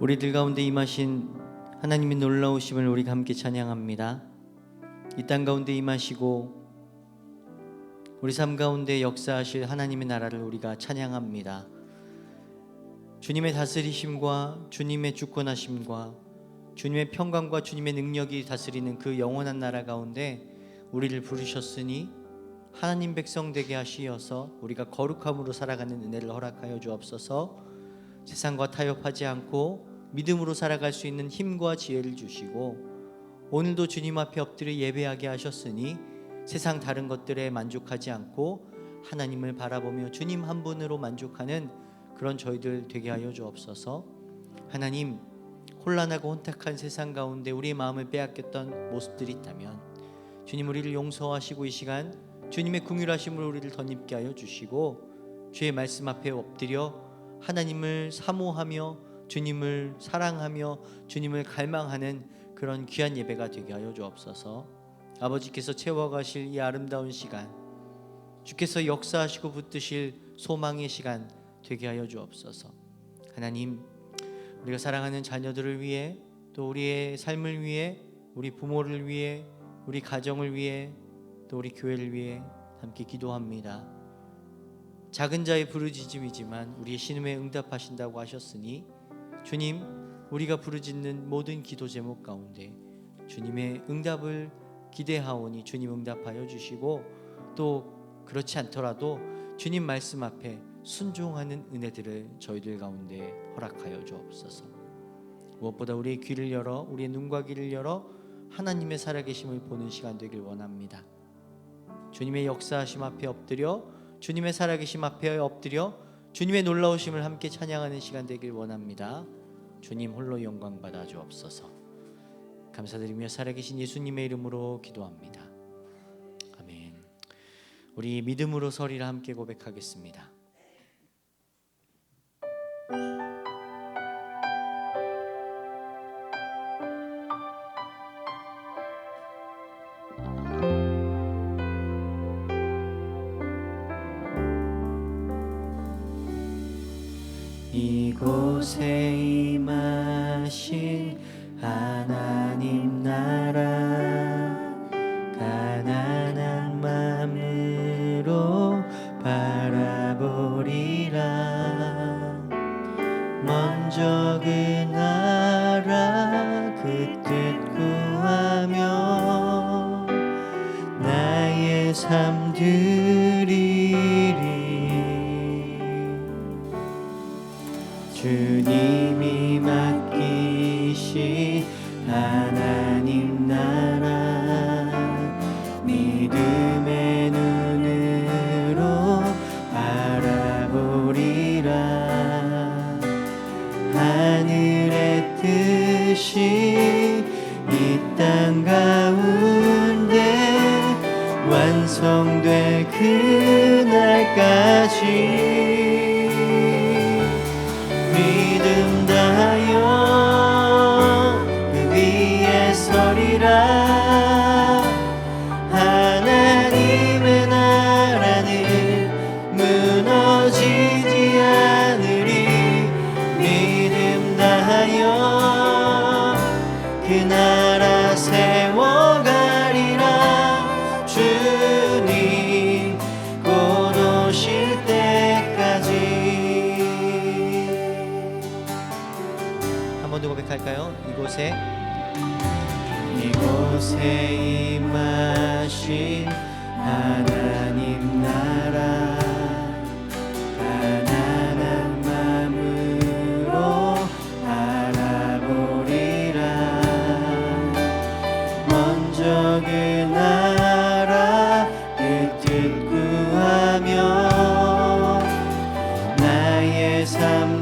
우리들 가운데 임하신 하나님의 놀라우심을 우리가 함께 찬양합니다. 이 땅 가운데 임하시고 우리 삶 가운데 역사하실 하나님의 나라를 우리가 찬양합니다. 주님의 다스리심과 주님의 주권하심과 주님의 평강과 주님의 능력이 다스리는 그 영원한 나라 가운데 우리를 부르셨으니 하나님 백성 되게 하시어서 우리가 거룩함으로 살아가는 은혜를 허락하여 주옵소서. 세상과 타협하지 않고 믿음으로 살아갈 수 있는 힘과 지혜를 주시고, 오늘도 주님 앞에 엎드려 예배하게 하셨으니 세상 다른 것들에 만족하지 않고 하나님을 바라보며 주님 한 분으로 만족하는 그런 저희들 되게 하여 주옵소서. 하나님, 혼란하고 혼탁한 세상 가운데 우리의 마음을 빼앗겼던 모습들이 있다면 주님 우리를 용서하시고 이 시간 주님의 긍휼하심으로 우리를 덧입게 하여 주시고, 주의 말씀 앞에 엎드려 하나님을 사모하며 주님을 사랑하며 주님을 갈망하는 그런 귀한 예배가 되게 하여 주옵소서. 아버지께서 채워가실 이 아름다운 시간, 주께서 역사하시고 붙드실 소망의 시간 되게 하여 주옵소서. 하나님, 우리가 사랑하는 자녀들을 위해, 또 우리의 삶을 위해, 우리 부모를 위해, 우리 가정을 위해, 또 우리 교회를 위해 함께 기도합니다. 작은 자의 부르짖음이지만 우리의 신음에 응답하신다고 하셨으니 주님, 우리가 부르짖는 모든 기도 제목 가운데 주님의 응답을 기대하오니 주님 응답하여 주시고, 또 그렇지 않더라도 주님 말씀 앞에 순종하는 은혜들을 저희들 가운데 허락하여 주옵소서. 무엇보다 우리의 귀를 열어, 우리의 눈과 귀를 열어 하나님의 살아계심을 보는 시간 되길 원합니다. 주님의 역사하심 앞에 엎드려, 주님의 살아계심 앞에 엎드려 주님의 놀라우심을 함께 찬양하는 시간 되길 원합니다. 주님 홀로 영광 받아 주옵소서. 감사드리며 살아계신 예수님의 이름으로 기도합니다. 아멘. 우리 믿음으로 서리라 함께 고백하겠습니다. 이곳에 임하신 하나님 나라, 가난한 마음으로 바라보리라. 먼저 그 나라 그 뜻 구하며 나의 삶 드리리. 주님이 맡기신 하나님 나라, 믿음의 눈으로 바라보리라. 하늘의 뜻이 이 땅 가운데 완성될 그날까지 믿음 다하여 그 위에 서리라. 하나님의 나라는 무너지지 않으리. 믿음 다하여 그 나라 세워가리라. 주님 곧 오실 때까지. 고백할까요? 이곳에 임하신 하나님 나라, 가난한 마음으로 바라보리라. 먼저 그 나라 그 뜻 구하며 나의 삶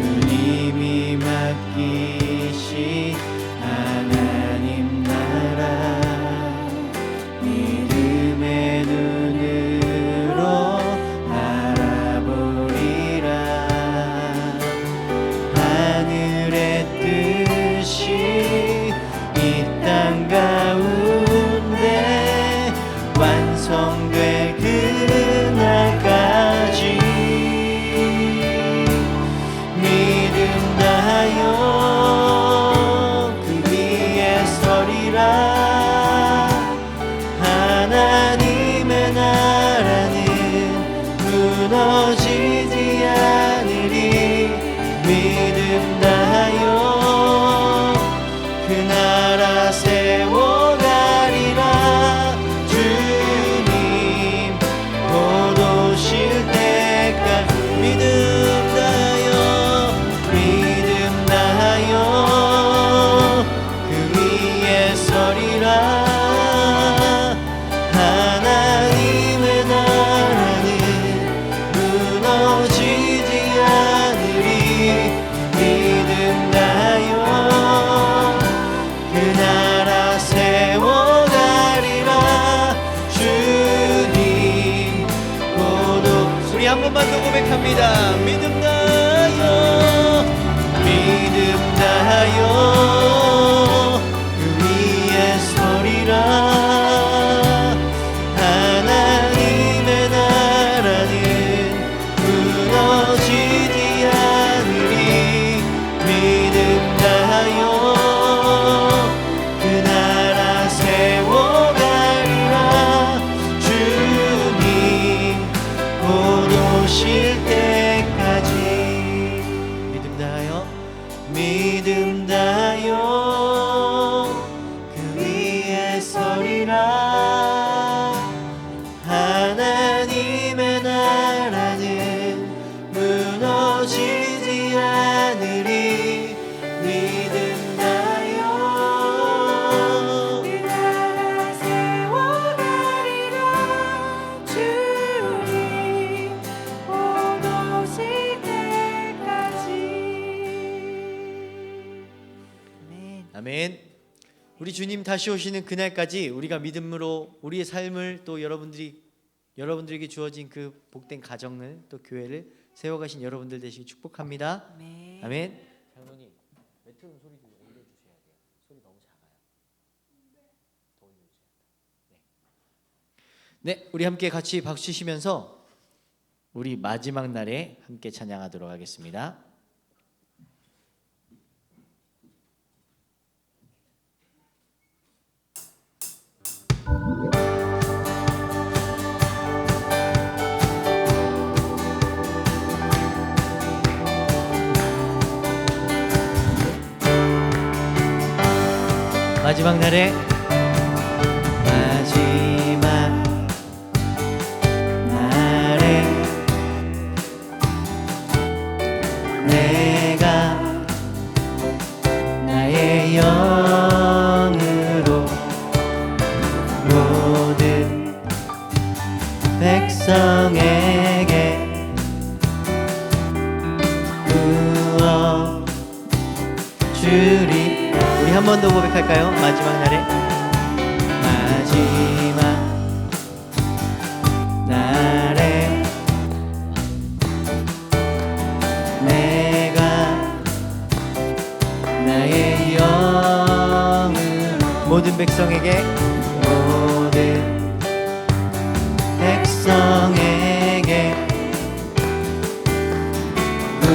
주님이 나라 세워가리라. 주님 곧 오실 때까지 믿음 다하여 그 위에 서리라. 하나님의 나라는 무너지지 않으리. 믿음 다하여 그 나라 세워가리라. 주님 곧 우리 한 번만 더 고백합니다. 믿음 다하여 그 위에 서리라. 하나님의 나라는 무너지지 않으리. 믿음 다하여 그 나라 세워가리라. 주님 곧 오실 때까지 믿음 다하여 그 위에 서리라. 하나님의 나라는 무너지지 않으리. 믿음 다하여 그 나라 세워가리라. 주님 곧 오실 때까지. 아멘. 우리 주님 다시 오시는 그날까지 우리가 믿음으로 우리의 삶을 또 여러분들에게 주어진 그 복된 가정을 또 교회를 세워가신 여러분들 되시기 축복합니다. 아멘. 아멘. 장로님 메트론 소리 좀 올려주셔야 돼요. 소리 너무 작아요. 더 올려주세요. 네, 우리 함께 같이 박수 치시면서 우리 마지막 날에 함께 찬양하도록 하겠습니다. 마지막 날에 내가 나의 영으로 모든 백성에게 부어 주리. 우리 한 번 더 고백할까요? 마지막 날에 내가 나의 영을 모든 백성에게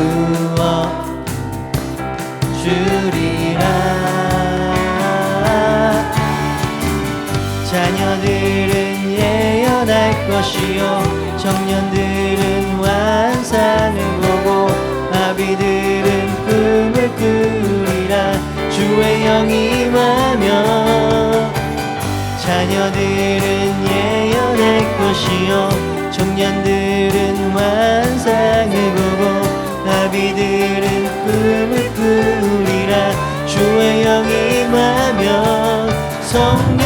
부어 주리라. 자녀들은 예언할 것이요 청년들은 환상을 보고 아비들은 꿈을 꾸리라. 주의 영이 임하며 자녀들은 예언할 것이요 청년들은 환상을 보고 아비들은 꿈을 꾸리라. 주의 영이 임하며 성령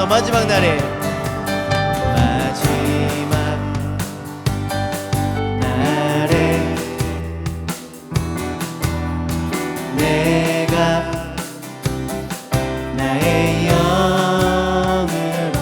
마지막 날에 내가 나의 영으로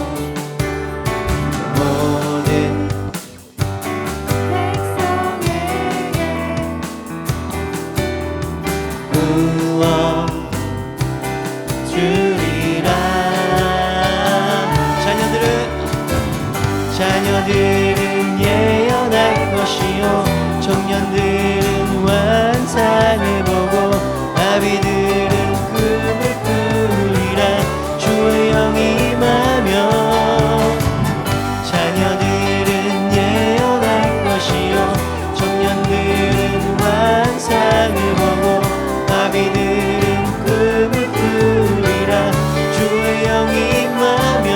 자녀들은 예언할 것이요 청년들은 환상을 보고 아비들은 꿈을 꾸리라 주의 영이 임하며 자녀들은 예언할 것이요 청년들은 환상을 보고 아비들은 꿈을 꾸리라 주의 영이 임하며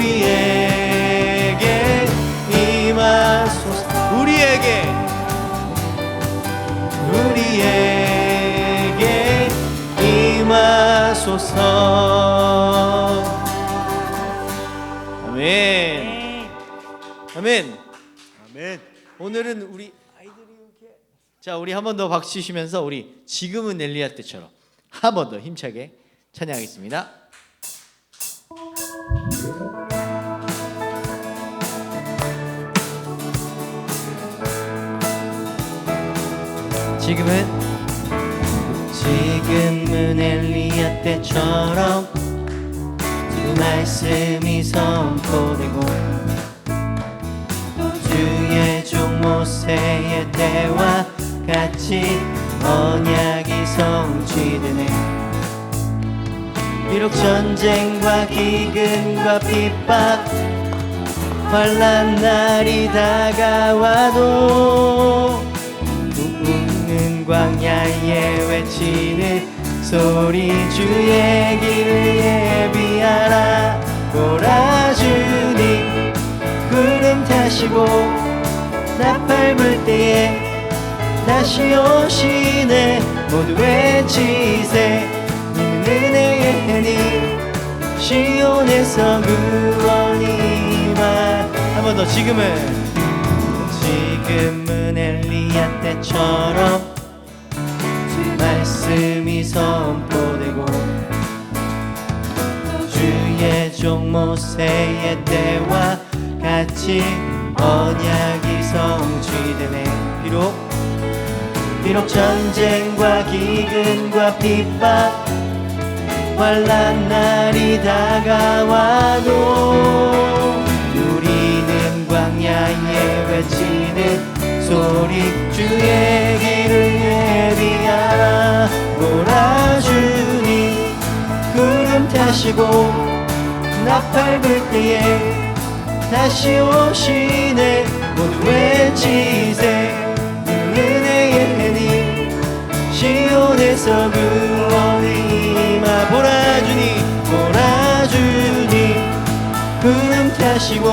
우리에게 임하소서 우리에게 임하소서 아멘 아멘 아멘. 오늘은 우리 아이들이 이렇게 자 우리 한 번 더 박수 치시면서 우리 지금은 엘리야 때처럼 한 번 더 힘차게 찬양하겠습니다. 지금은 엘리야 때처럼 주 말씀이 선포되고 주의 종 모세의 때와 같이 언약이 성취되네. 비록 전쟁과 기근과 핍박 환난 날이 다가와도 웃는 광야에 외치는 소리 주의 길을 예비하라. 보라 주님 구름 타시고 나팔 불 때에 다시 오시네. 모두 외치세 이는 은혜의 해니 시온에서 구원이 임하. 한 번 더 지금은 엘리야 때처럼 말씀이 선포되고 주의 종 모세의 때와 같이 언약이 성취되네. 비록 전쟁과 기근과 핍박 환난 날이 다가와도 우리는 광야에 외치는 소리 주의 길을 예비하라. 보라 주님 구름 타시고 나팔 불 때에 다시 오시네. 모두 외치세 은혜의 해니 시온에서 구원이 임하. 보라 주님 구름 타시고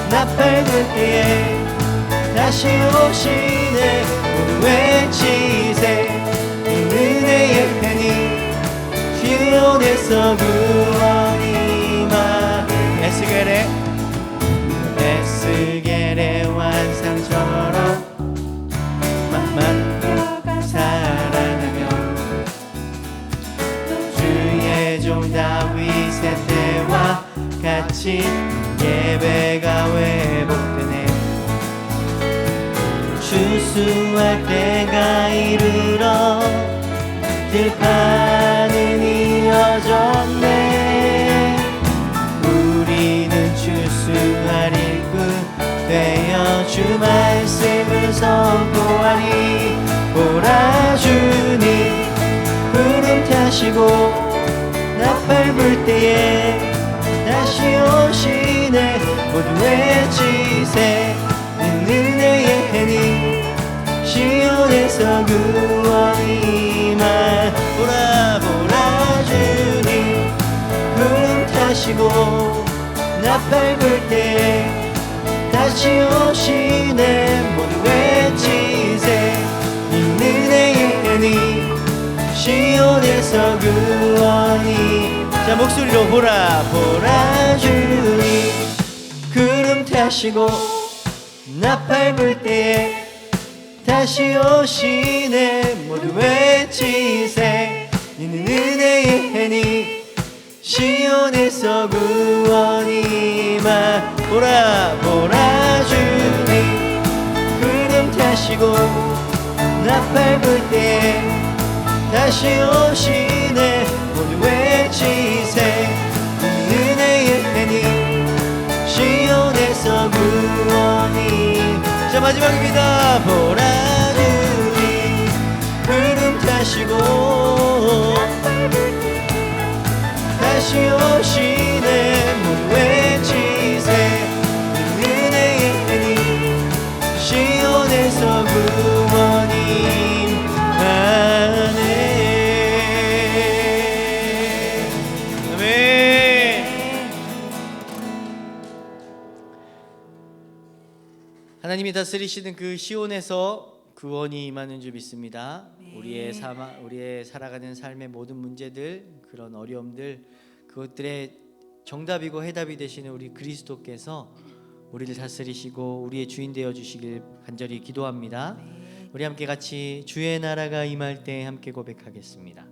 나팔 불 때에 다시 오시네. 모두 외치세 은혜의 해니 시온에서 구원이 임하. 에스겔의 환상처럼 맘만 살아나며 주의 종 다윗의 때와 같이 예배가 회복되네. 추수할 때가 이르러 들판은 이어졌네. 우리는 추수할 일꾼 되어 주 말씀을 선포하니. 보라 주님 구름 타시고 나팔 불 때에 다시 오시네. 모두 외치세 지세 은혜의 해니 시온에서 구원이 말 보라 보라 주님 구름 타시고 나팔 불 때 다시 오시네 모두 외치세 은혜의 해니 시온에서 구원이 자 목소리로 보라 보라 주님 구름 타시고 나팔 불 때에 다시 오시네 모두 외치세 이는 은혜의 해니 시온에서 구원이 마 보라 보라 주님 구름 타시고 나팔 불 때에 다시 오시네 모두 외치세 은혜의 해니 시온에서 구원이 자 마지막입니다 보라 주님 구름 타시고 다시 오시네 모두 외치세 은혜의 해니 시온에서 구원이 하네 아멘. 하나님이 다스리시는 그 시온에서 구원이 임하는 줄 믿습니다. 우리의 살아가는 삶의 모든 문제들, 그런 어려움들, 그것들의 정답이고 해답이 되시는 우리 그리스도께서 우리를 다스리시고 우리의 주인 되어 주시길 간절히 기도합니다. 우리 함께 같이 주의 나라가 임할 때 함께 고백하겠습니다.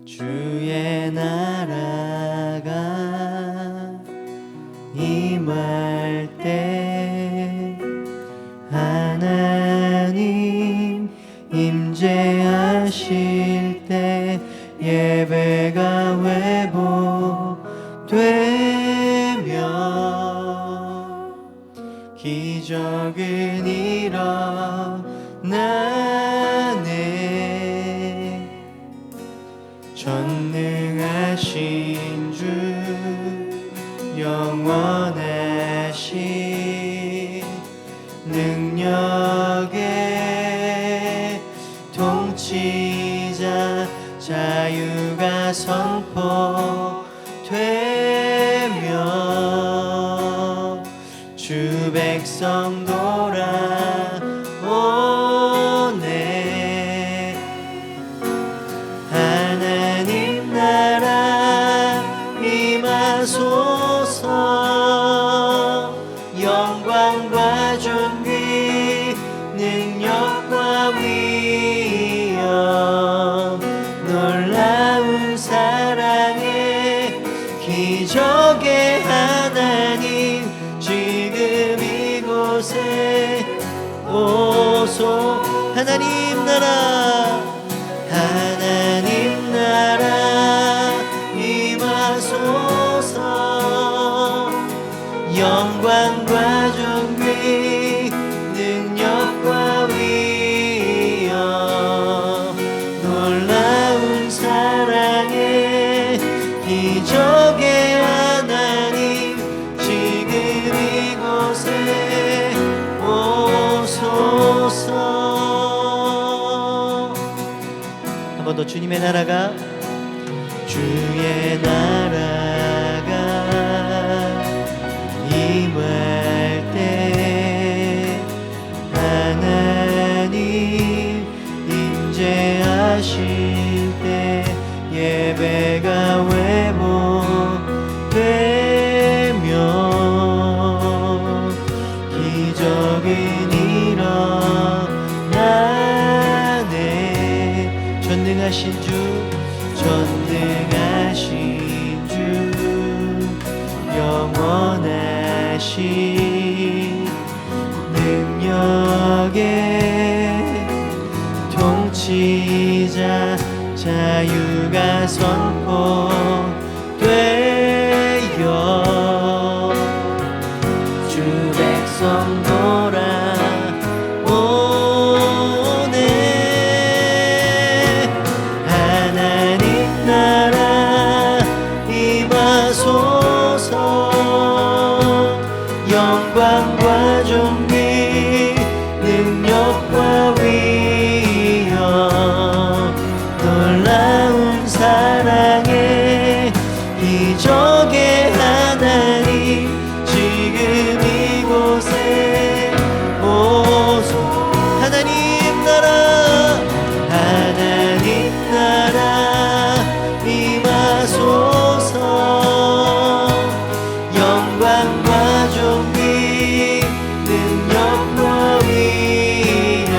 주의 나라가 임할 때 하나님 임재하실 때 예배가 회복되며 기적은 일어나네 전능하신 주 영원하신 능력의 통치자 자유가 선포되며 주 백성 돌아오네 하나님 나라 임하소서 영광과 존귀 능력과 위엄 놀라운 사랑의 기적의 하나님 지금 이곳에 오소 하나님 나라 하나님 나라 임하소서 영광과 존귀 능력과 위엄 놀라운 사랑의 기적의 하나님 지금 이곳에 오소서 한 번 더 주님의 나라가 주의 나라가 임할 때 하나님 임재하실 때 예배가 회복되며 기적은 일어나네 전능하신 주 영원하신 능력의 통치자 자유가 선포되어 임하소서. 영광과 존귀 능력과 위엄 놀라운 사랑의 기적의 하나님 지금 이곳에 오소. 하나님 나라 임하소서. 영광과 존귀 능력과 위엄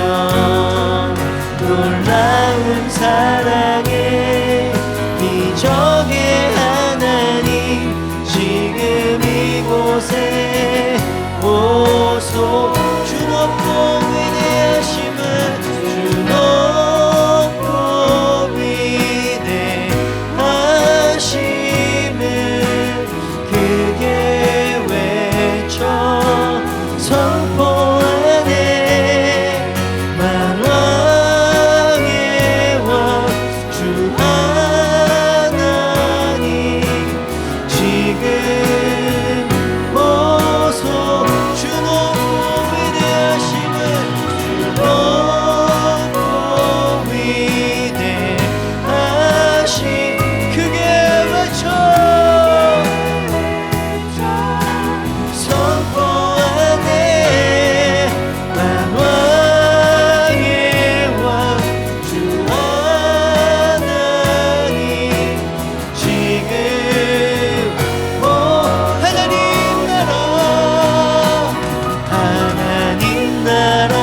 놀라운 사랑의 기적의 하나님 지금 이곳에 오소. 주 높고 위대하심을 주 높고 위대하심을 크게 외쳐 선포하네. 만왕의 왕 주 하나님 지금 오소. 주 높고 위대하심을 주 높고 위대하심 크게 외쳐 선포하네. 만왕의 왕 주 하나님 지금 오. 하나님 나라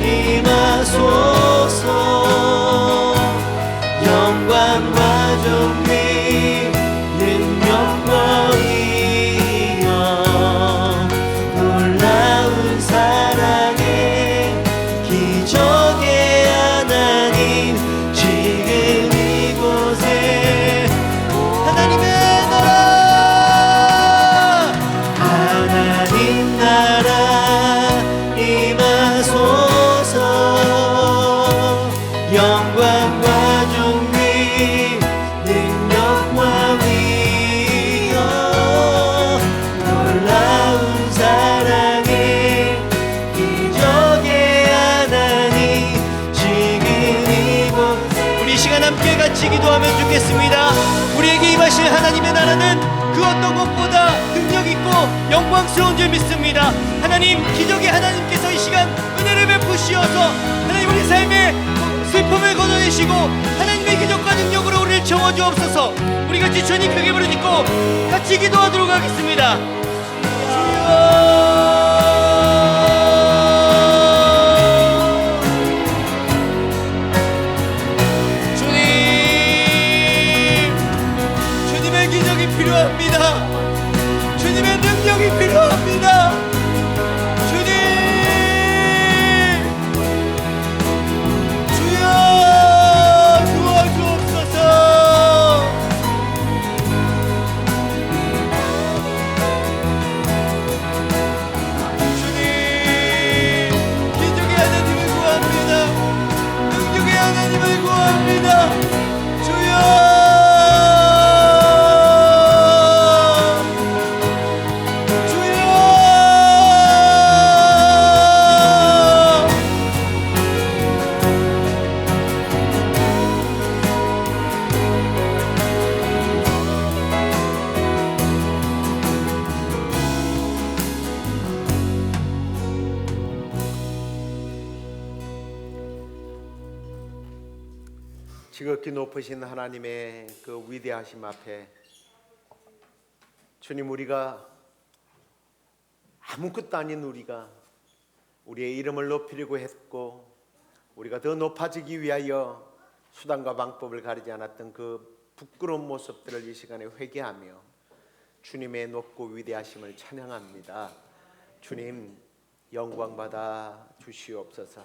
임하소서. 영광과 존귀 능력과 위엄 놀라운 사랑의 기적의 하나님 지금 이곳에 하나님의 나라 임하소서. 영광과 존귀 능력과 위엄 놀라운 사랑의 기적의 하나님 지금 이곳. 우리 시간 함께 같이 기도하면 좋겠습니다. 우리에게 임하실 하나님의 나라는 그 어떤 것보다 능력 있고 영광스러운 줄 믿습니다. 하나님, 기적의 하나님께서 이 시간 은혜를 베푸시어서 하나님 우리 삶의 슬픔을 걷어내시고 하나님의 기적과 능력으로 우리를 채워주옵소서. 우리 같이 주님 크게 부르짖고 같이 기도하도록 하겠습니다. 주여, 주님의 기적이 필요합니다. 주님의 능력이 필요합니다. 주님, 주여 도와주옵소서. 주님, 기적의 하나님을 구합니다. 능력의 하나님을 구합니다. 주여, 지극히 높으신 하나님의 그 위대하심 앞에 주님, 우리가 아무것도 아닌 우리가 우리의 이름을 높이려고 했고 우리가 더 높아지기 위하여 수단과 방법을 가리지 않았던 그 부끄러운 모습들을 이 시간에 회개하며 주님의 높고 위대하심을 찬양합니다. 주님, 영광 받아 주시옵소서.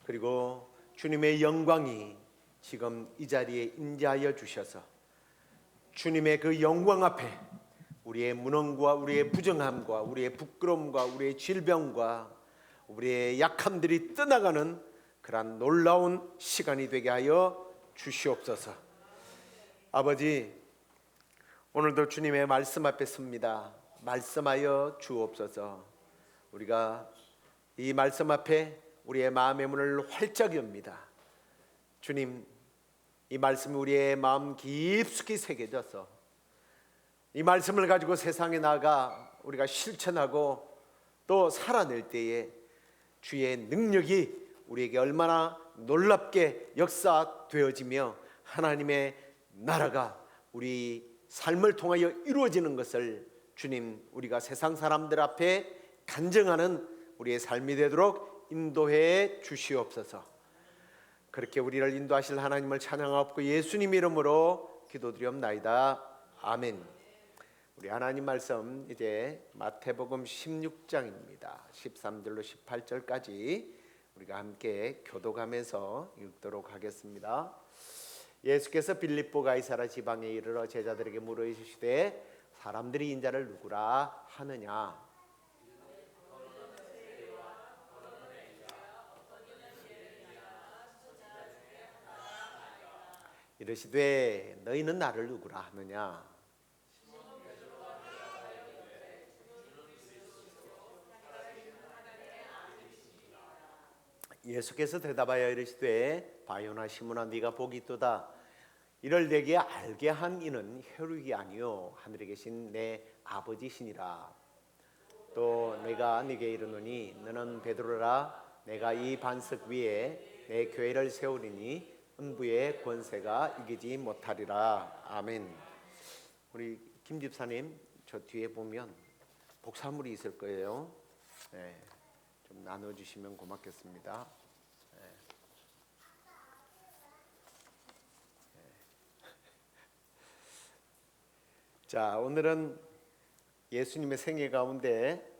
그리고 주님의 영광이 지금 이 자리에 임재하여 주셔서 주님의 그 영광 앞에 우리의 무능과 우리의 부정함과 우리의 부끄러움과 우리의 질병과 우리의 약함들이 떠나가는 그러한 놀라운 시간이 되게 하여 주시옵소서. 아버지, 오늘도 주님의 말씀 앞에 섭니다. 말씀하여 주옵소서. 우리가 이 말씀 앞에 우리의 마음의 문을 활짝 엽니다. 주님, 이 말씀이 우리의 마음 깊숙이 새겨져서 이 말씀을 가지고 세상에 나가 우리가 실천하고 또 살아낼 때에 주의 능력이 우리에게 얼마나 놀랍게 역사되어지며 하나님의 나라가 우리 삶을 통하여 이루어지는 것을 주님, 우리가 세상 사람들 앞에 간증하는 우리의 삶이 되도록 인도해 주시옵소서. 그렇게 우리를 인도하실 하나님을 찬양하옵고 예수님 이름으로 기도드리옵나이다. 아멘. 우리 하나님 말씀 이제 마태복음 16장입니다. 13절로 18절까지 우리가 함께 교독하면서 읽도록 하겠습니다. 예수께서 빌립보 가이사라 지방에 이르러 제자들에게 물어 이르시되 사람들이 인자를 누구라 하느냐. 이르시되 너희는 나를 누구라 하느냐. 예수께서 대답하여 이르시되 바요나 시므나 네가 복이 있도다. 이를 내게 알게 한 이는 혈육이 아니요 하늘에 계신 내 아버지시니라. 또 내가 네게 이르노니 너는 베드로라. 내가 이 반석 위에 내 교회를 세우리니 음부의 권세가 이기지 못하리라. 아멘. 우리 김 집사님 저 뒤에 보면 복사물이 있을 거예요. 네. 좀 나눠주시면 고맙겠습니다. 자, 오늘은 예수님의 생애 가운데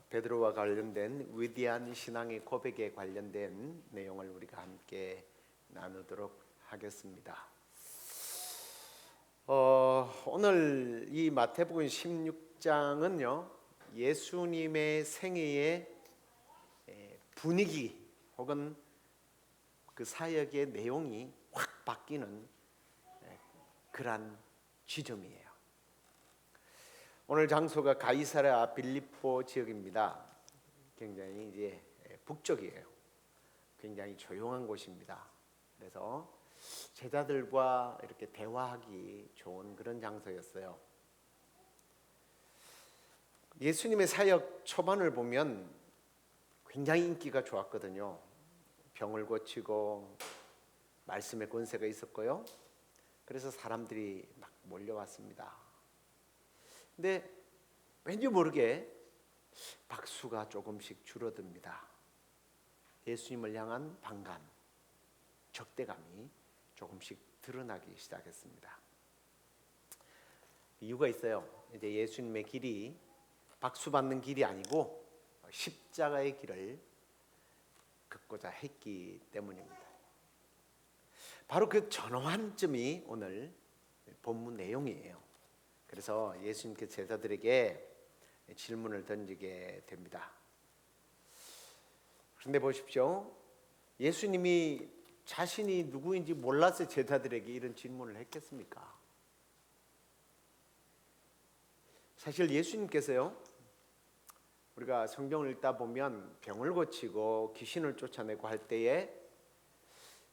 베드로와 관련된 위대한 신앙의 고백에 관련된 내용을 우리가 함께 나누도록 하겠습니다. 오늘 이 마태복음 16장은요 예수님의 생애의 분위기 혹은 그 사역의 내용이 확 바뀌는 그러한 지점이에요. 오늘 장소가 가이사랴 빌립보 지역입니다. 굉장히 이제 북쪽이에요. 굉장히 조용한 곳입니다. 그래서 제자들과 이렇게 대화하기 좋은 그런 장소였어요. 예수님의 사역 초반을 보면 굉장히 인기가 좋았거든요. 병을 고치고 말씀의 권세가 있었고요. 그래서 사람들이 막 몰려왔습니다. 근데 왠지 모르게 박수가 조금씩 줄어듭니다. 예수님을 향한 반감, 적대감이 조금씩 드러나기 시작했습니다. 이유가 있어요. 이제 예수님의 길이 박수받는 길이 아니고 십자가의 길을 걷고자 했기 때문입니다. 바로 그 전환점이 오늘 본문 내용이에요. 그래서 예수님께 제자들에게 질문을 던지게 됩니다. 그런데 보십시오. 예수님이 자신이 누구인지 몰라서 제자들에게 이런 질문을 했겠습니까? 사실 예수님께서요, 우리가 성경을 읽다 보면 병을 고치고 귀신을 쫓아내고 할 때에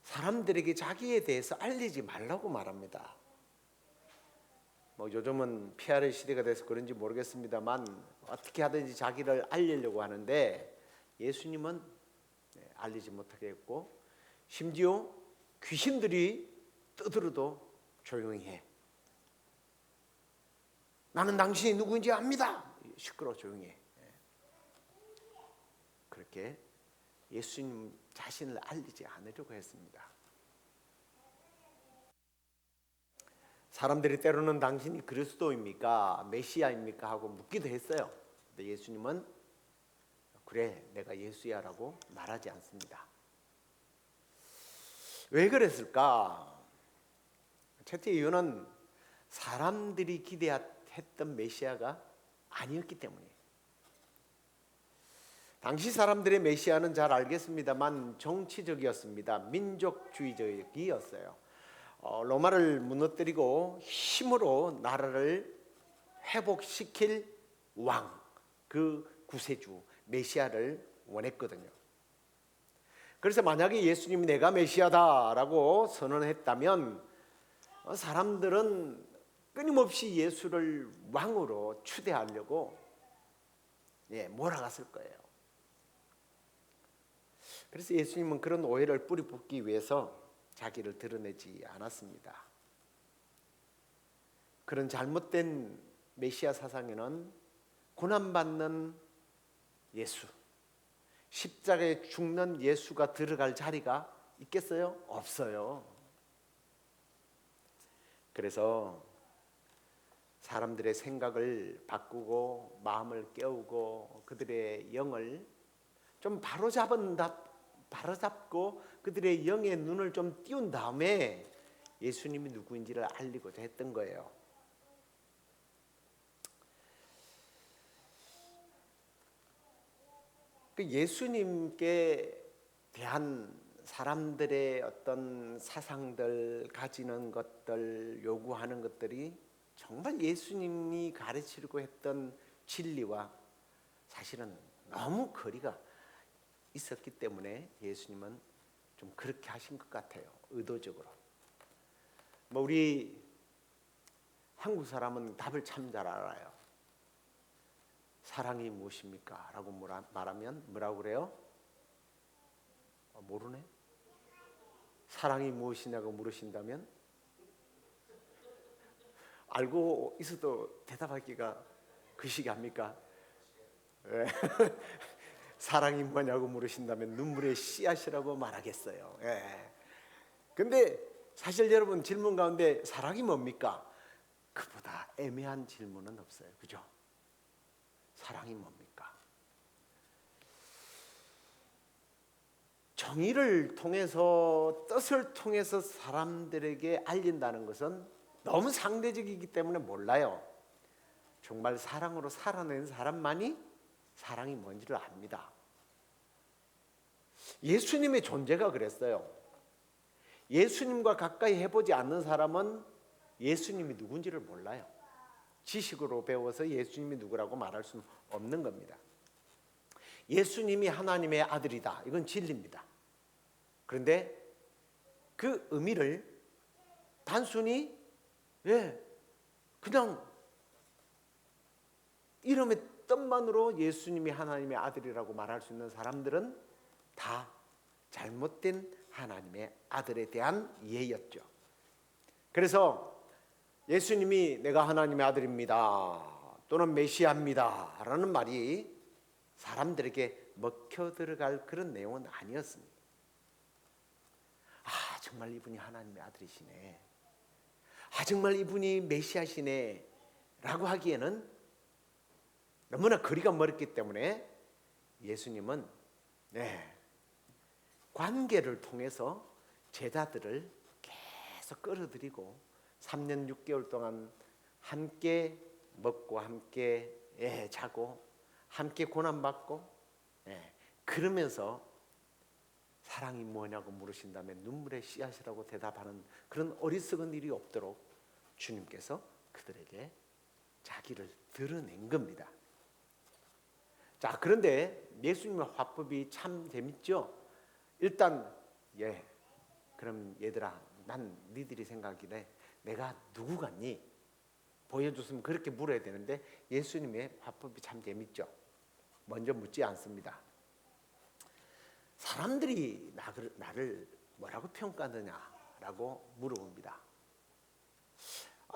사람들에게 자기에 대해서 알리지 말라고 말합니다. 뭐 요즘은 PR 시대가 돼서 그런지 모르겠습니다만 어떻게 하든지 자기를 알리려고 하는데 예수님은 알리지 못하게 했고 심지어 귀신들이 떠들어도 조용히 해. 나는 당신이 누구인지 압니다. 시끄러워 조용히 해. 그렇게 예수님 자신을 알리지 않으려고 했습니다. 사람들이 때로는 당신이 그리스도입니까? 메시아입니까? 하고 묻기도 했어요. 근데 예수님은 그래 내가 예수야 라고 말하지 않습니다. 왜 그랬을까? 첫째 이유는 사람들이 기대했던 메시아가 아니었기 때문이에요. 당시 사람들의 메시아는 잘 알겠습니다만 정치적이었습니다. 민족주의적이었어요. 로마를 무너뜨리고 힘으로 나라를 회복시킬 왕, 그 구세주 메시아를 원했거든요. 그래서 만약에 예수님이 내가 메시아다라고 선언했다면 사람들은 끊임없이 예수를 왕으로 추대하려고 몰아갔을 거예요. 그래서 예수님은 그런 오해를 뿌리 뽑기 위해서 자기를 드러내지 않았습니다. 그런 잘못된 메시아 사상에는 고난받는 예수, 십자가에 죽는 예수가 들어갈 자리가 있겠어요? 없어요. 그래서 사람들의 생각을 바꾸고 마음을 깨우고 그들의 영을 좀 바로잡고 그들의 영의 눈을 좀 띄운 다음에 예수님이 누구인지를 알리고자 했던 거예요. 그 예수님께 대한 사람들의 어떤 사상들, 가지는 것들, 요구하는 것들이 정말 예수님이 가르치려고 했던 진리와 사실은 너무 거리가 있었기 때문에 예수님은 좀 그렇게 하신 것 같아요. 의도적으로. 우리 한국 사람은 답을 참 잘 알아요. 사랑이 무엇입니까? 라고 말하면 뭐라고 그래요? 모르네? 사랑이 무엇이냐고 물으신다면 알고 있어도 대답하기가 그시기합니까? 네. 사랑이 뭐냐고 물으신다면 눈물의 씨앗이라고 말하겠어요. 근데 사실 여러분 질문 가운데 사랑이 뭡니까? 그보다 애매한 질문은 없어요. 그죠? 사랑이 뭡니까? 정의를 통해서 뜻을 통해서 사람들에게 알린다는 것은 너무 상대적이기 때문에 몰라요. 정말 사랑으로 살아낸 사람만이 사랑이 뭔지를 압니다. 예수님의 존재가 그랬어요. 예수님과 가까이 해보지 않는 사람은 예수님이 누군지를 몰라요. 지식으로 배워서 예수님이 누구라고 말할 수는 없는 겁니다. 예수님이 하나님의 아들이다. 이건 진리입니다. 그런데 그 의미를 단순히 그냥 이름의 뜻만으로 예수님이 하나님의 아들이라고 말할 수 있는 사람들은 다 잘못된 하나님의 아들에 대한 이해였죠. 그래서 예수님이 내가 하나님의 아들입니다 또는 메시아입니다 라는 말이 사람들에게 먹혀 들어갈 그런 내용은 아니었습니다. 정말 이분이 하나님의 아들이시네, 정말 이분이 메시아시네 라고 하기에는 너무나 거리가 멀었기 때문에 예수님은 관계를 통해서 제자들을 계속 끌어들이고 3년 6개월 동안 함께 먹고 함께 자고 함께 고난받고 그러면서 사랑이 뭐냐고 물으신다면 눈물의 씨앗이라고 대답하는 그런 어리석은 일이 없도록 주님께서 그들에게 자기를 드러낸 겁니다. 자, 그런데 예수님의 화법이 참 재밌죠. 일단 그럼 얘들아, 난 니들이 생각이래 내가 누구 같니? 보여줬으면 그렇게 물어야 되는데 예수님의 화법이 참 재밌죠. 먼저 묻지 않습니다. 사람들이 나를 뭐라고 평가하느냐라고 물어봅니다.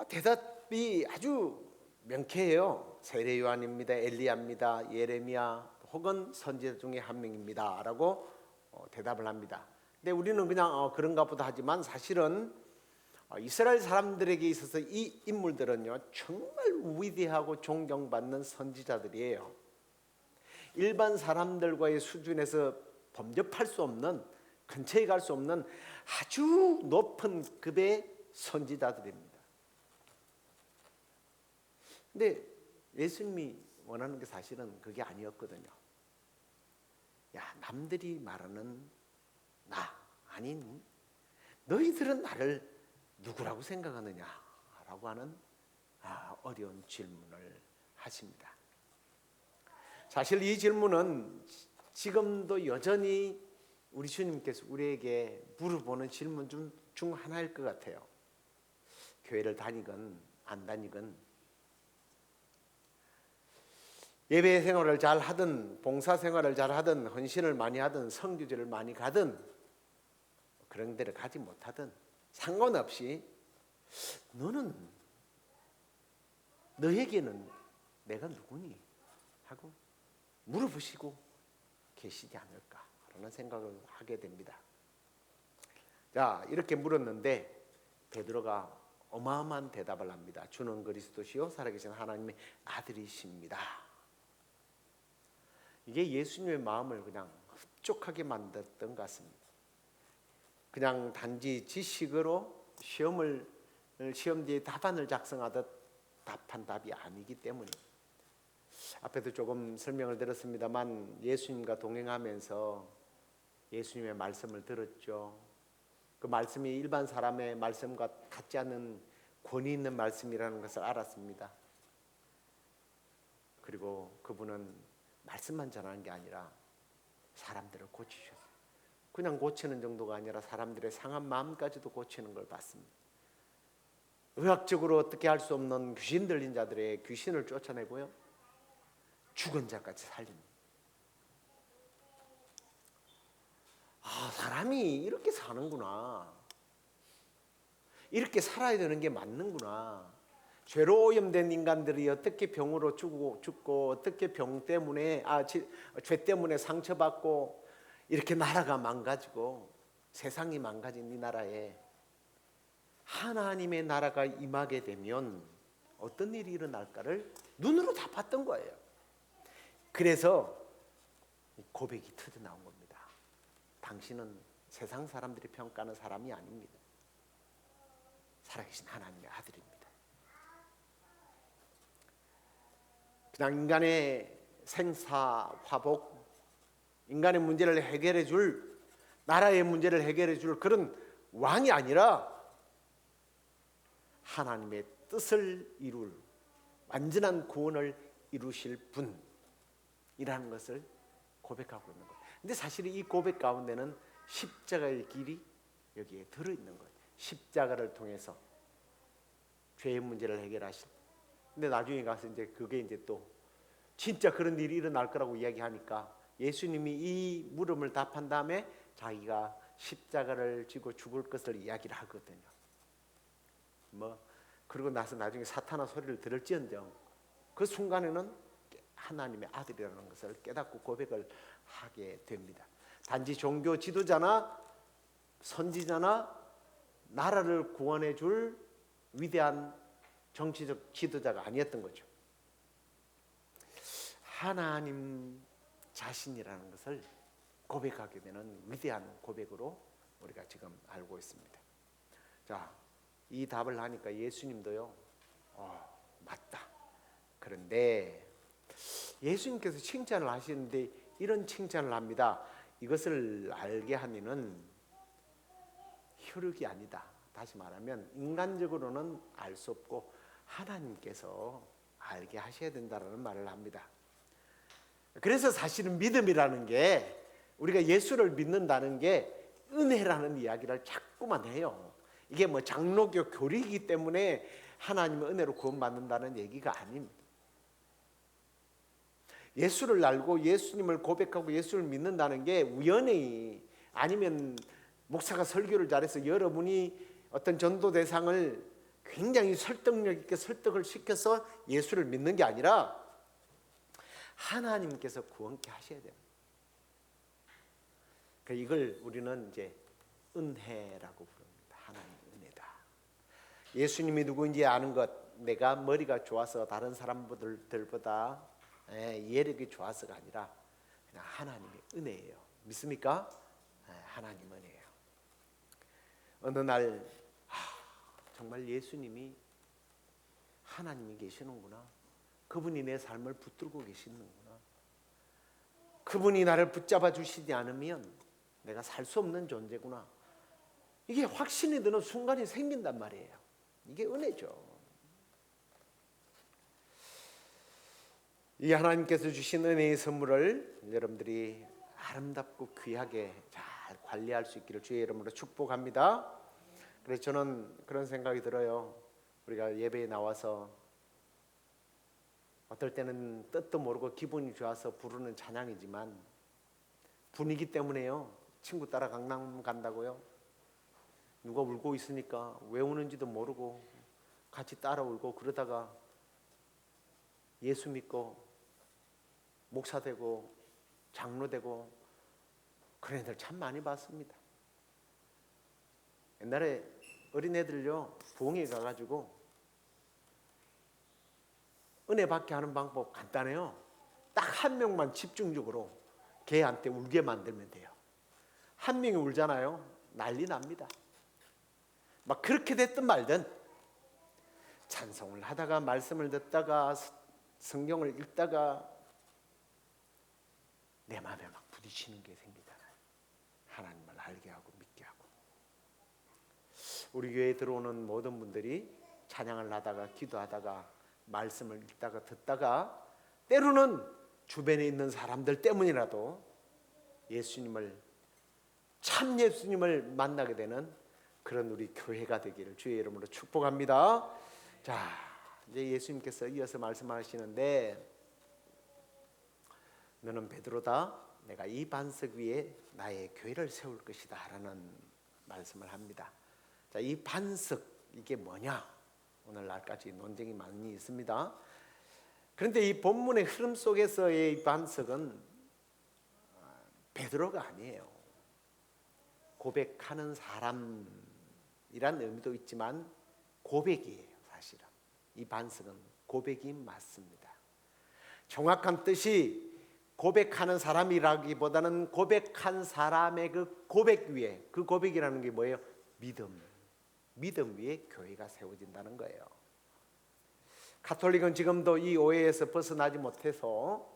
대답이 아주 명쾌해요. 세례 요한입니다, 엘리야입니다, 예레미야 혹은 선지자 중에 한 명입니다 라고 대답을 합니다. 근데 우리는 그냥 그런가 보다 하지만 사실은 이스라엘 사람들에게 있어서 이 인물들은요 정말 위대하고 존경받는 선지자들이에요. 일반 사람들과의 수준에서 범접할 수 없는, 근처에 갈 수 없는 아주 높은 급의 선지자들입니다. 근데 예수님이 원하는 게 사실은 그게 아니었거든요. 남들이 말하는 나 아닌 너희들은 나를 누구라고 생각하느냐라고 하는 어려운 질문을 하십니다. 사실 이 질문은 지금도 여전히 우리 주님께서 우리에게 물어보는 질문 중 하나일 것 같아요. 교회를 다니건 안 다니건, 예배 생활을 잘 하든 봉사 생활을 잘 하든 헌신을 많이 하든 성교제를 많이 가든 그런 데를 가지 못하든 상관없이 너에게는 내가 누구니? 하고 물어보시고 계시지 않을까 라는 생각을 하게 됩니다. 자, 이렇게 물었는데 베드로가 어마어마한 대답을 합니다. 주는 그리스도시요 살아계신 하나님의 아들이십니다. 이게 예수님의 마음을 그냥 흡족하게 만들었던 것 같습니다. 그냥 단지 지식으로 시험지에 답안을 작성하듯 답한 답이 아니기 때문에, 앞에도 조금 설명을 드렸습니다만 예수님과 동행하면서 예수님의 말씀을 들었죠. 그 말씀이 일반 사람의 말씀과 같지 않은 권위 있는 말씀이라는 것을 알았습니다. 그리고 그분은 말씀만 전하는 게 아니라 사람들을 고치셨어요. 그냥 고치는 정도가 아니라 사람들의 상한 마음까지도 고치는 걸 봤습니다. 의학적으로 어떻게 할 수 없는 귀신 들린 자들의 귀신을 쫓아내고요, 죽은 자까지 살립니다. 사람이 이렇게 사는구나, 이렇게 살아야 되는 게 맞는구나. 죄로 오염된 인간들이 어떻게 병으로 죽고 어떻게 죄 때문에 상처받고 이렇게 나라가 망가지고 세상이 망가진 이 나라에 하나님의 나라가 임하게 되면 어떤 일이 일어날까를 눈으로 다 봤던 거예요. 그래서 고백이 터져 나온 겁니다. 당신은 세상 사람들이 평가하는 사람이 아닙니다. 살아계신 하나님의 아들입니다. 그냥 인간의 생사화복, 인간의 문제를 해결해 줄, 나라의 문제를 해결해 줄 그런 왕이 아니라 하나님의 뜻을 이룰 완전한 구원을 이루실 분이라는 것을 고백하고 있는 거예요. 근데 사실 이 고백 가운데는 십자가의 길이 여기에 들어있는 거예요. 십자가를 통해서 죄의 문제를 해결하신. 근데 나중에 가서 이제 그게 이제 또 진짜 그런 일이 일어날 거라고 이야기하니까 예수님이 이 물음을 답한 다음에 자기가 십자가를 지고 죽을 것을 이야기를 하거든요. 그러고 나서 나중에 사탄의 소리를 들을지언정 그 순간에는 하나님의 아들이라는 것을 깨닫고 고백을 하게 됩니다. 단지 종교 지도자나 선지자나 나라를 구원해 줄 위대한 정치적 지도자가 아니었던 거죠. 하나님 자신이라는 것을 고백하게 되는 위대한 고백으로 우리가 지금 알고 있습니다. 자, 이 답을 하니까 예수님도요, 맞다. 그런데 예수님께서 칭찬을 하시는데 이런 칭찬을 합니다. 이것을 알게 하면은 혈육이 아니다. 다시 말하면 인간적으로는 알 수 없고 하나님께서 알게 하셔야 된다는 말을 합니다. 그래서 사실은 믿음이라는 게, 우리가 예수를 믿는다는 게 은혜라는 이야기를 자꾸만 해요. 이게 장로교 교리이기 때문에 하나님의 은혜로 구원받는다는 얘기가 아닙니다. 예수를 알고 예수님을 고백하고 예수를 믿는다는 게 우연히, 아니면 목사가 설교를 잘해서 여러분이 어떤 전도 대상을 굉장히 설득력 있게 설득을 시켜서 예수를 믿는 게 아니라 하나님께서 구원케 하셔야 돼요. 이걸 우리는 이제 은혜라고 부릅니다. 하나님의 은혜다. 예수님이 누구인지 아는 것, 내가 머리가 좋아서 다른 사람들보다 이해력이 좋아서가 아니라 그냥 하나님의 은혜예요. 믿습니까? 하나님 은혜예요. 어느 날 정말 예수님이 하나님이 계시는구나. 그분이 내 삶을 붙들고 계시는구나. 그분이 나를 붙잡아 주시지 않으면 내가 살 수 없는 존재구나. 이게 확신이 드는 순간이 생긴단 말이에요. 이게 은혜죠. 이 하나님께서 주신 은혜의 선물을 여러분들이 아름답고 귀하게 잘 관리할 수 있기를 주의 이름으로 축복합니다. 그래서 저는 그런 생각이 들어요. 우리가 예배에 나와서 어떨 때는 뜻도 모르고 기분이 좋아서 부르는 찬양이지만 분위기 때문에요. 친구 따라 강남 간다고요. 누가 울고 있으니까 왜 우는지도 모르고 같이 따라 울고 그러다가 예수 믿고 목사 되고 장로 되고 그런 애들 참 많이 봤습니다. 옛날에 어린애들요 부흥회 가가지고 은혜 받게 하는 방법 간단해요. 딱 한 명만 집중적으로 걔한테 울게 만들면 돼요. 한 명이 울잖아요. 난리 납니다. 막 그렇게 됐든 말든 찬송을 하다가 말씀을 듣다가 성경을 읽다가 내 마음에 막 부딪히는 게 생기잖아요. 하나님을 알게 하고 믿게 하고. 우리 교회에 들어오는 모든 분들이 찬양을 하다가 기도하다가 말씀을 읽다가 듣다가 때로는 주변에 있는 사람들 때문이라도 예수님을 참 예수님을 만나게 되는 그런 우리 교회가 되기를 주의 이름으로 축복합니다. 자, 이제 예수님께서 이어서 말씀하시는데 너는 베드로다. 내가 이 반석 위에 나의 교회를 세울 것이다 라는 말씀을 합니다. 자, 이 반석 이게 뭐냐? 오늘날까지 논쟁이 많이 있습니다. 그런데 이 본문의 흐름 속에서의 이 반석은 베드로가 아니에요. 고백하는 사람이란 의미도 있지만 고백이에요. 사실은 이 반석은 고백이 맞습니다. 정확한 뜻이 고백하는 사람이라기보다는 고백한 사람의 그 고백 위에, 그 고백이라는 게 뭐예요? 믿음 위에 교회가 세워진다는 거예요. 가톨릭은 지금도 이 오해에서 벗어나지 못해서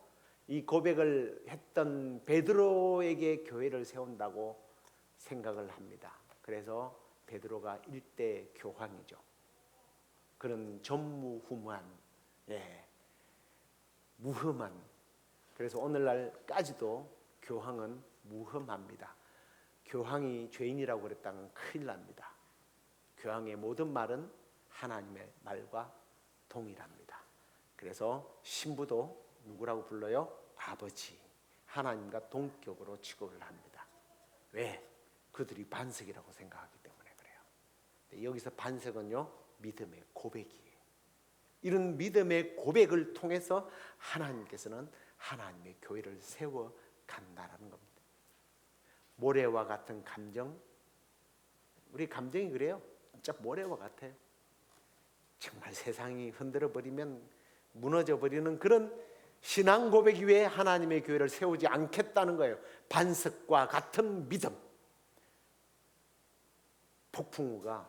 이 고백을 했던 베드로에게 교회를 세운다고 생각을 합니다. 그래서 베드로가 일대 교황이죠. 그런 전무후무한, 무흠한. 그래서 오늘날까지도 교황은 무흠합니다. 교황이 죄인이라고 그랬다면 큰일 납니다. 교황의 모든 말은 하나님의 말과 동일합니다. 그래서 신부도 누구라고 불러요? 아버지. 하나님과 동격으로 취급을 합니다. 왜? 그들이 반석이라고 생각하기 때문에 그래요. 여기서 반석은요, 믿음의 고백이에요. 이런 믿음의 고백을 통해서 하나님께서는 하나님의 교회를 세워 간다라는 겁니다. 모래와 같은 감정, 우리 감정이 그래요. 진짜 모래와 같아요. 정말 세상이 흔들어 버리면 무너져 버리는 그런 신앙 고백 위에 하나님의 교회를 세우지 않겠다는 거예요. 반석과 같은 믿음. 폭풍우가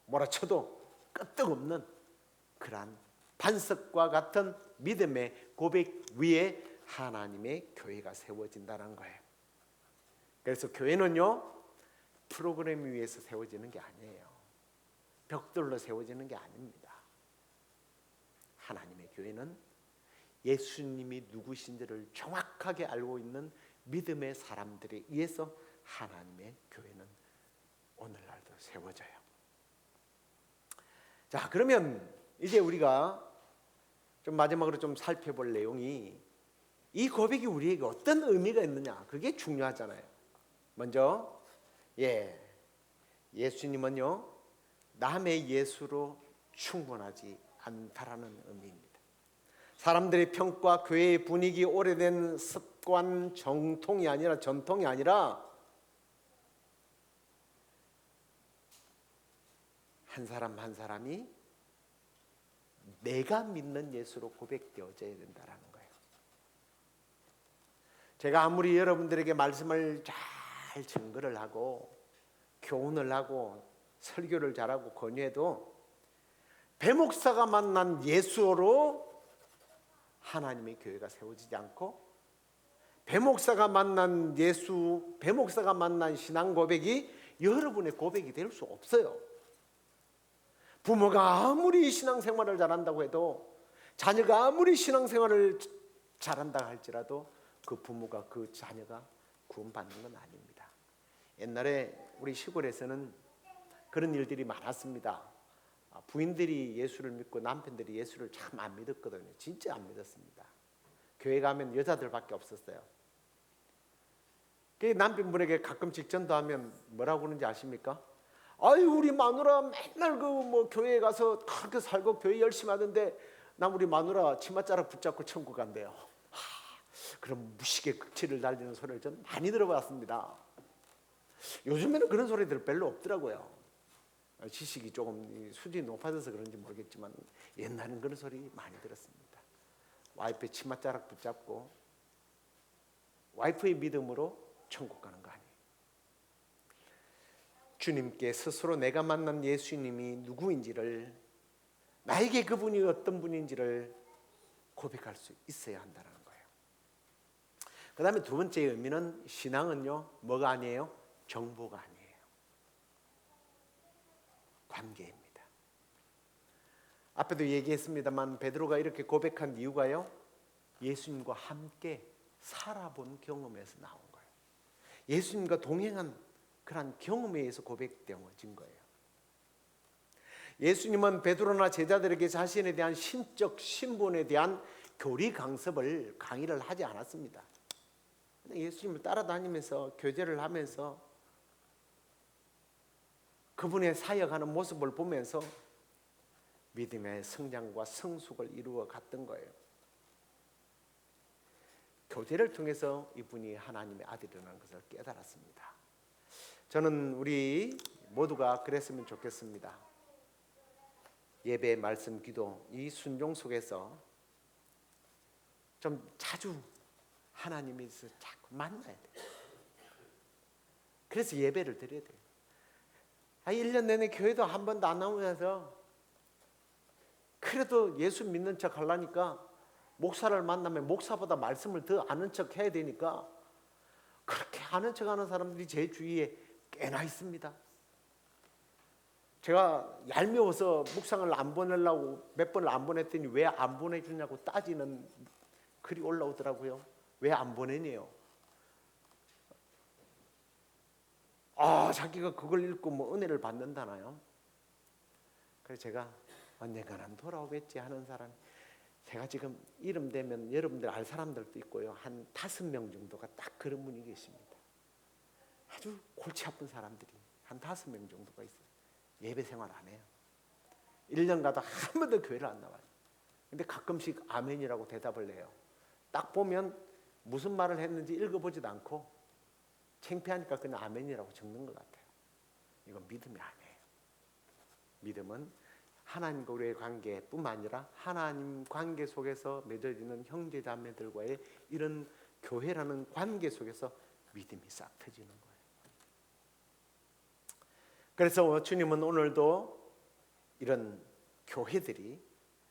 몰아쳐도 끄떡없는 그러한 반석과 같은 믿음의 고백 위에 하나님의 교회가 세워진다는 거예요. 그래서 교회는요, 프로그램 위에서 세워지는 게 아니에요. 벽돌로 세워지는 게 아닙니다. 하나님의 교회는 예수님이 누구신지를 정확하게 알고 있는 믿음의 사람들에 의해서 하나님의 교회는 오늘날도 세워져요. 자, 그러면 이제 우리가 좀 마지막으로 좀 살펴볼 내용이 이 고백이 우리에게 어떤 의미가 있느냐, 그게 중요하잖아요. 먼저 예수님은요, 남의 예수로 충분하지 않다라는 의미입니다. 사람들의 평가, 교회의 분위기, 오래된 습관, 전통이 아니라 한 사람 한 사람이 내가 믿는 예수로 고백되어져야 된다라는 거예요. 제가 아무리 여러분들에게 말씀을 잘 증거를 하고 교훈을 하고 설교를 잘하고 권유해도 배목사가 만난 예수로 하나님의 교회가 세워지지 않고 배목사가 만난 예수, 배목사가 만난 신앙 고백이 여러분의 고백이 될 수 없어요. 부모가 아무리 신앙생활을 잘한다고 해도, 자녀가 아무리 신앙생활을 잘한다 할지라도 그 부모가 그 자녀가 구원받는 건 아닙니다. 옛날에 우리 시골에서는 그런 일들이 많았습니다. 부인들이 예수를 믿고 남편들이 예수를 참 안 믿었거든요. 진짜 안 믿었습니다. 교회 가면 여자들밖에 없었어요. 그 남편분에게 가끔씩 전도하면 뭐라고 그러는지 아십니까? 아유, 우리 마누라 맨날 그 교회에 가서 그렇게 살고 교회 열심히 하던데 나 우리 마누라 치맛자락 붙잡고 천국 간대요. 그럼 무식의 극치를 달리는 소리를 전 많이 들어봤습니다. 요즘에는 그런 소리들 별로 없더라고요. 지식이 조금 수준이 높아져서 그런지 모르겠지만 옛날에는 그런 소리 많이 들었습니다. 와이프의 치맛자락 붙잡고 와이프의 믿음으로 천국 가는 거 아니에요. 주님께 스스로 내가 만난 예수님이 누구인지를, 나에게 그분이 어떤 분인지를 고백할 수 있어야 한다는 거예요. 그 다음에 두 번째 의미는, 신앙은요 뭐가 아니에요? 정보가 아니에요. 관계입니다. 앞에도 얘기했습니다만 베드로가 이렇게 고백한 이유가요, 예수님과 함께 살아본 경험에서 나온 거예요. 예수님과 동행한 그런 경험에 의해서 고백되어진 거예요. 예수님은 베드로나 제자들에게 자신에 대한 신적 신분에 대한 교리 강의를 하지 않았습니다. 예수님을 따라다니면서 교제를 하면서 그분의 사역하는 모습을 보면서 믿음의 성장과 성숙을 이루어 갔던 거예요. 교제를 통해서 이분이 하나님의 아들이라는 것을 깨달았습니다. 저는 우리 모두가 그랬으면 좋겠습니다. 예배, 말씀, 기도, 이 순종 속에서 좀 자주 하나님께서 자꾸 만나야 돼요. 그래서 예배를 드려야 돼요. 1년 내내 교회도 한 번도 안 나오면서 그래도 예수 믿는 척 하려니까 목사를 만나면 목사보다 말씀을 더 아는 척 해야 되니까 그렇게 아는 척 하는 사람들이 제 주위에 꽤나 있습니다. 제가 얄미워서 묵상을 안 보내려고 몇 번을 안 보냈더니 왜 안 보내주냐고 따지는 글이 올라오더라고요. 왜 안 보내냐요? 자기가 그걸 읽고 은혜를 받는다나요? 그래서 제가 언젠가는 돌아오겠지 하는 사람, 제가 지금 이름 되면 여러분들 알 사람들도 있고요, 한 5명 정도가 딱 그런 분이 계십니다. 아주 골치 아픈 사람들이 한 5명 정도가 있어요. 예배 생활 안 해요. 1년 가도 한 번도 교회를 안 나와요. 근데 가끔씩 아멘이라고 대답을 해요. 딱 보면 무슨 말을 했는지 읽어보지도 않고 창피하니까 그냥 아멘이라고 적는 것 같아요. 이건 믿음이 아니에요. 믿음은 하나님과 우리의 관계뿐만 아니라 하나님 관계 속에서 맺어지는 형제 자매들과의 이런 교회라는 관계 속에서 믿음이 싹 터지는 거예요. 그래서 주님은 오늘도 이런 교회들이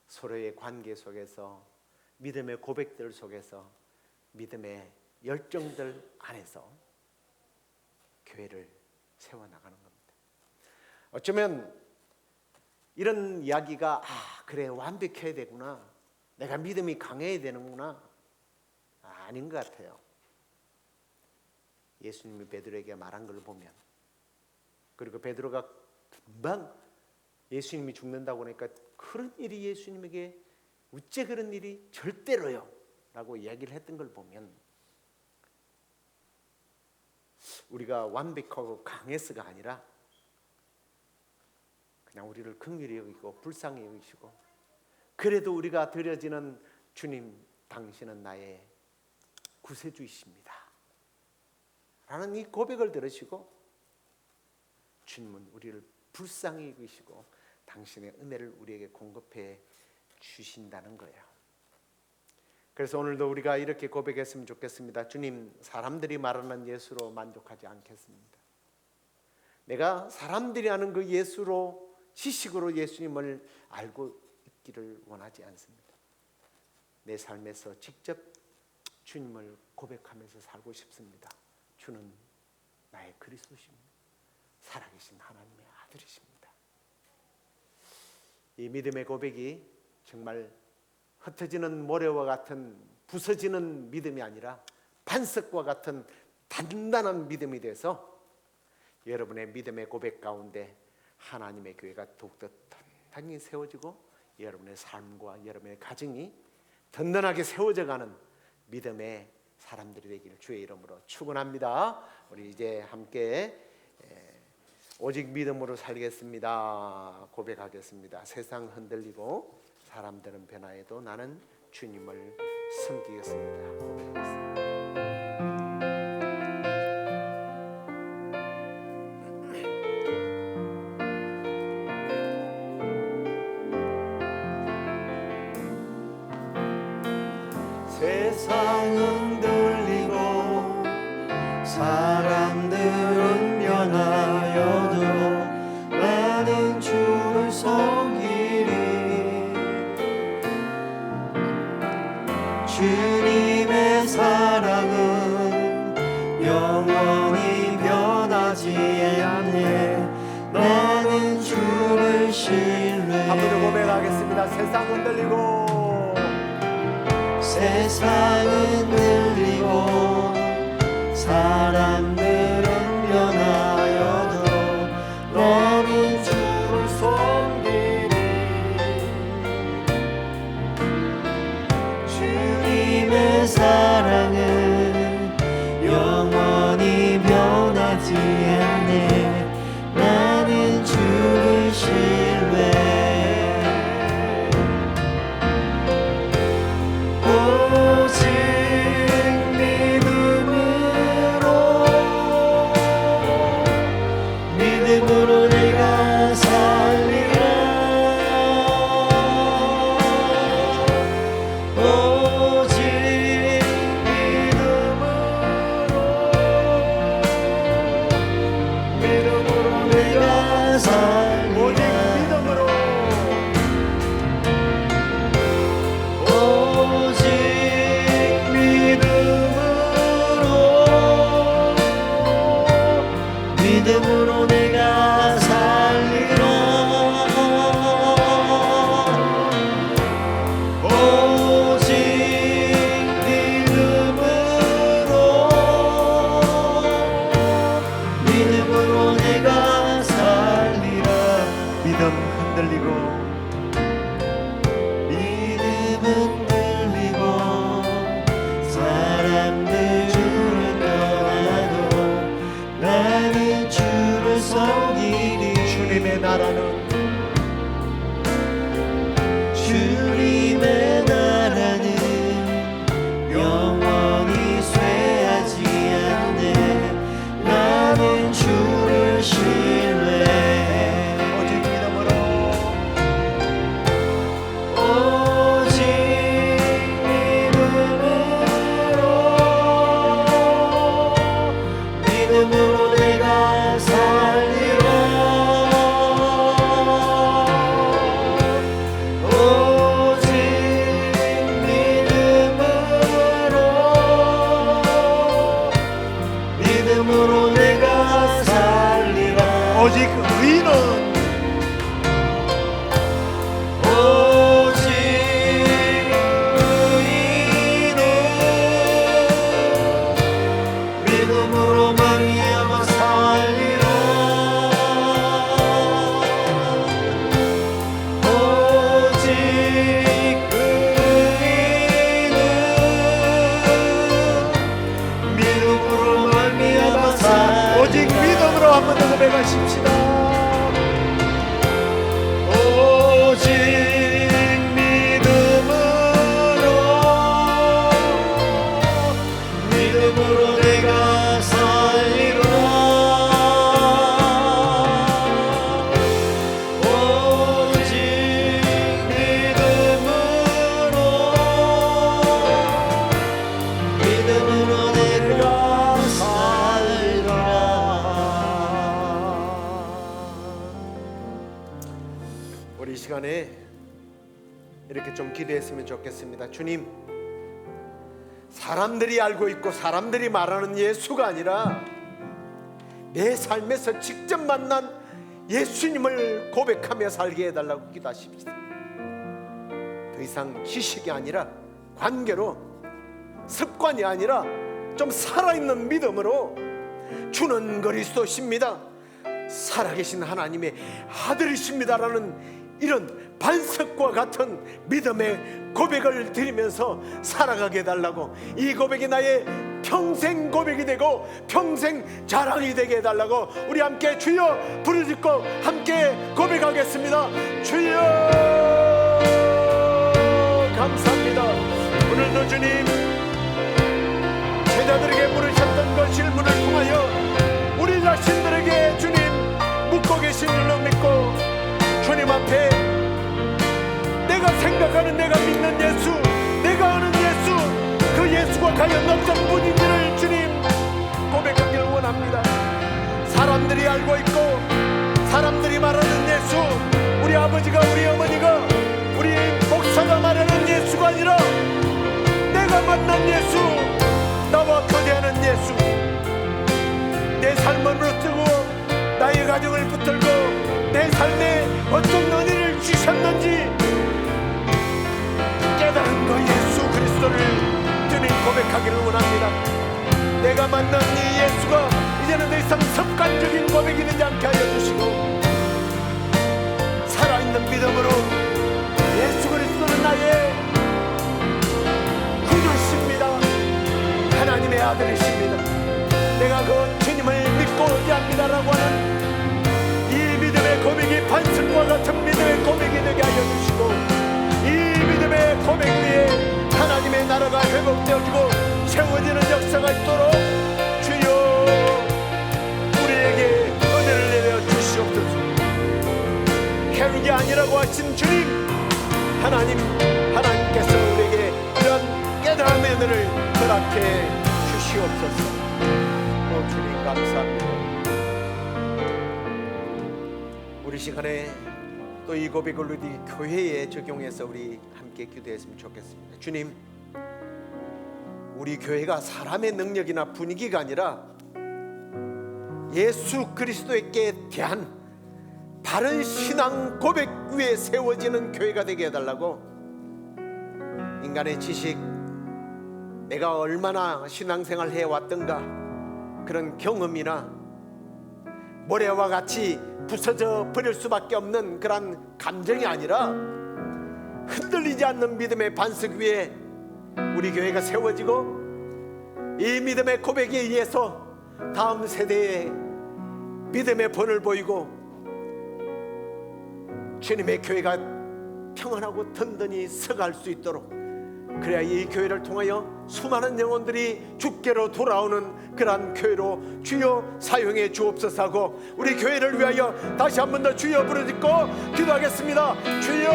서로의 관계 속에서, 믿음의 고백들 속에서, 믿음의 열정들 안에서 교회를 세워나가는 겁니다. 어쩌면 이런 이야기가 그래, 완벽해야 되구나, 내가 믿음이 강해야 되는구나, 아닌 것 같아요. 예수님이 베드로에게 말한 걸 보면, 그리고 베드로가 금방 예수님이 죽는다고 하니까 그런 일이 예수님에게 어째 그런 일이 절대로요 라고 이야기를 했던 걸 보면, 우리가 완벽하고 강해서가 아니라 그냥 우리를 긍휼히 여기고 불쌍히 여기시고, 그래도 우리가 드려지는 주님, 당신은 나의 구세주이십니다 라는 이 고백을 들으시고 주님은 우리를 불쌍히 여기시고 당신의 은혜를 우리에게 공급해 주신다는 거예요. 그래서 오늘도 우리가 이렇게 고백했으면 좋겠습니다. 주님, 사람들이 말하는 예수로 만족하지 않겠습니다. 내가 사람들이 아는 그 예수로, 지식으로 예수님을 알고 있기를 원하지 않습니다. 내 삶에서 직접 주님을 고백하면서 살고 싶습니다. 주는 나의 그리스도십니다. 살아계신 하나님의 아들이십니다. 이 믿음의 고백이 정말 흩어지는 모래와 같은 부서지는 믿음이 아니라 반석과 같은 단단한 믿음이 돼서 여러분의 믿음의 고백 가운데 하나님의 교회가 더욱더 단단히 세워지고 여러분의 삶과 여러분의 가정이 든든하게 세워져가는 믿음의 사람들이 되기를 주의 이름으로 축원합니다. 우리 이제 함께 오직 믿음으로 살겠습니다 고백하겠습니다. 세상 흔들리고 사람들은 변화해도 나는 주님을 섬기겠습니다. 고백하겠습니다. 세상은 들리고 사람들은 변하여도 나는 주를 섬기리. 주님의 사랑은 영원히 변하지 않네. 나는 주를 신뢰해. 한 번 더 고백하겠습니다. 세상은 들리고 세상은 들리고 사람들은 변하여도 너는 주를 섬기리. 주님의 사랑은 영원히 변하지 않네. 나는 주를 신뢰해. 오직 믿음으로 내가 살리라. 오직 믿음으로 내가 살리라. 오직 믿음으로 오직 믿음으로 내가 살리라. 오직 믿음으로 내가 살리라. 믿음 흔들리고 믿음은 들리고 사람들 주를 떠나도 나는 주를 섬기리. 주님의 나라는 주님의 나라는 영원히 쇠하지 않네. 나는 주를 신뢰해. 오직 믿음으로 오직 믿음으로 내가 살리라. 오직 믿음으로 내가 살리라. 오직 의는 오직 의인은 믿음으로 말미암아 살리라. 오직 의인은 믿음으로 말미암아 살리라. 오직 믿음으로 한 번 더 고백하십시다. 오직 믿음으로 내가 살리라. 오직 믿음으로 내가 살리라. 우리 이 시간에 이렇게 좀 기도했으면 좋겠습니다. 주님, 사람들이 알고 있고 사람들이 말하는 예수가 아니라 내 삶에서 직접 만난 예수님을 고백하며 살게 해달라고 기도하십시다. 더 이상 지식이 아니라 관계로, 습관이 아니라 좀 살아있는 믿음으로 주는 그리스도십니다, 살아계신 하나님의 아들이십니다라는 이런 반석과 같은 믿음의 고백을 드리면서 살아가게 해달라고, 이 고백이 나의 평생 고백이 되고 평생 자랑이 되게 해달라고 우리 함께 주여 부르짖고 함께 고백하겠습니다. 주여 감사합니다. 오늘도 주님, 제자들에게 물으셨던 그 질문을 통하여 우리 자신들에게 주님 묻고 계신 줄로 믿고, 주님 앞에 내가 생각하는, 내가 믿는 예수, 내가 아는 예수, 그 예수가 과연 어떤 분인지를 주님 고백하기를 원합니다. 사람들이 알고 있고 사람들이 말하는 예수, 우리 아버지가, 우리 어머니가, 우리 목사가 말하는 예수가 아니라 내가 만난 예수, 나와 교제하는 예수, 내 삶을 무너뜨고 나의 가정을 붙들고 내 삶에 어떤 은혜를 주셨는지 깨달은 그 예수 그리스도를 주님 고백하기를 원합니다. 내가 만난 이 예수가 이제는 더 이상 습관적인 고백이 되지 않게 하여 주시고, 살아있는 믿음으로 예수 그리스도는 나의 구주십니다, 하나님의 아들이십니다, 내가 그 주님을 믿고 의지합니다라고 하는 이 믿음의 고백이 반석과 같은 믿음의 고백이 되게 하여 주시고, 이 믿음의 고백 위에 하나님의 나라가 회복되어지고 세워지는 역사가 있도록 주여 우리에게 은혜를 내려 주시옵소서. 해육이 아니라고 하신 주님, 하나님께서 우리에게 이런 깨달음의 은혜를 허락해 주시옵소서. 주님 감사합니다. 우리 시간에 또 이 고백을 우리 교회에 적용해서 우리 함께 기도했으면 좋겠습니다. 주님, 우리 교회가 사람의 능력이나 분위기가 아니라 예수 그리스도에게 대한 바른 신앙 고백 위에 세워지는 교회가 되게 해달라고, 인간의 지식, 내가 얼마나 신앙생활 해왔던가 그런 경험이나 모래와 같이 부서져 버릴 수밖에 없는 그런 감정이 아니라 흔들리지 않는 믿음의 반석 위에 우리 교회가 세워지고, 이 믿음의 고백에 의해서 다음 세대에 믿음의 본을 보이고 주님의 교회가 평안하고 든든히 서갈 수 있도록, 그래야 이 교회를 통하여 수많은 영혼들이 주께로 돌아오는 그러한 교회로 주여 사용해 주옵소서 하고, 우리 교회를 위하여 다시 한 번 더 주여 부르짖고 기도하겠습니다. 주여,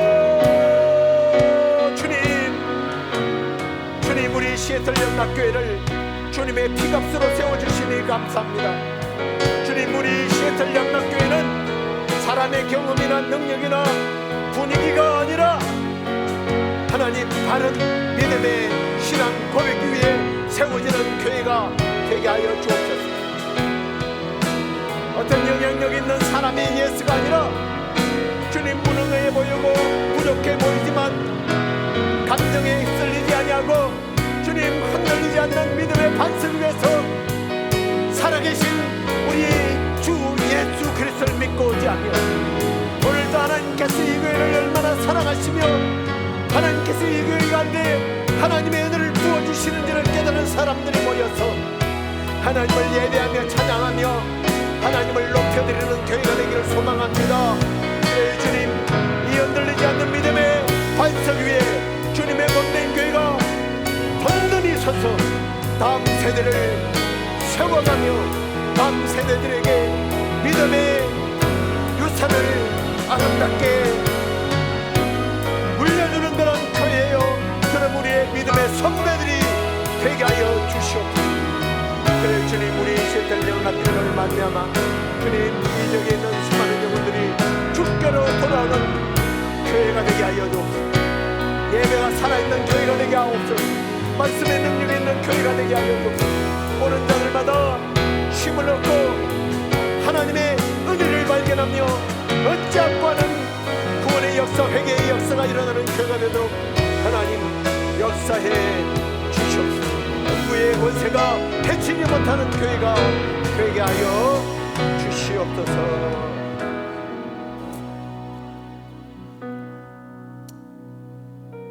주님 우리 시애틀 연합교회를 주님의 피값으로 세워주시니 감사합니다. 주님, 우리 시애틀 연합교회는 사람의 경험이나 능력이나 분위기가 아니라 하나님 바른 믿음의 신앙 고백 위에 세워지는 교회가 되게 하여 주옵소서. 어떤 영향력 있는 사람이 예수가 아니라 주님 무능해 보이고 부족해 보이지만 감정에 휩쓸리지 아니하고 주님 흔들리지 않는 믿음의 반석 위에서 살아계신 우리 주 예수 그리스도를 믿고 오지하며, 오늘도 하나님께서 이 교회를 얼마나 사랑하시며 하나님께서 이 교회 가운데 하나님의 은혜를 부어주시는지를 깨달은 사람들이 모여서 하나님을 예배하며 찬양하며 하나님을 높여드리는 교회가 되기를 소망합니다. 그래 주님, 이 흔들리지 않는 믿음의 반석 위에 주님의 몸된 교회가 든든히 서서 다음 세대를 세워가며 다음 세대들에게 믿음의 유산을 아름답게 물려주는 그런 교회예요. 그럼 우리의 믿음의 선배들이 되게 하여 주시옵소서. 그래 주님, 우리 시애틀 연합교회를 말미암아 주님 이 지역에 있는 수많은 영혼들이 주께로 돌아오는 교회가 되게 하여 주옵소서. 예배가 살아있는 교회가 되게 하옵소서. 말씀의 능력이 있는 교회가 되게 하여 주옵소서. 오는 자들마다 힘을 얻고 하나님의 은혜를 발견하며 어찌 않고는 구원의 역사, 회개의 역사가 일어나는 교회가 되도록 하나님 역사해 주시옵소서. 누구의 권세가 해치지 못하는 교회가 되게 하여 주시옵소서.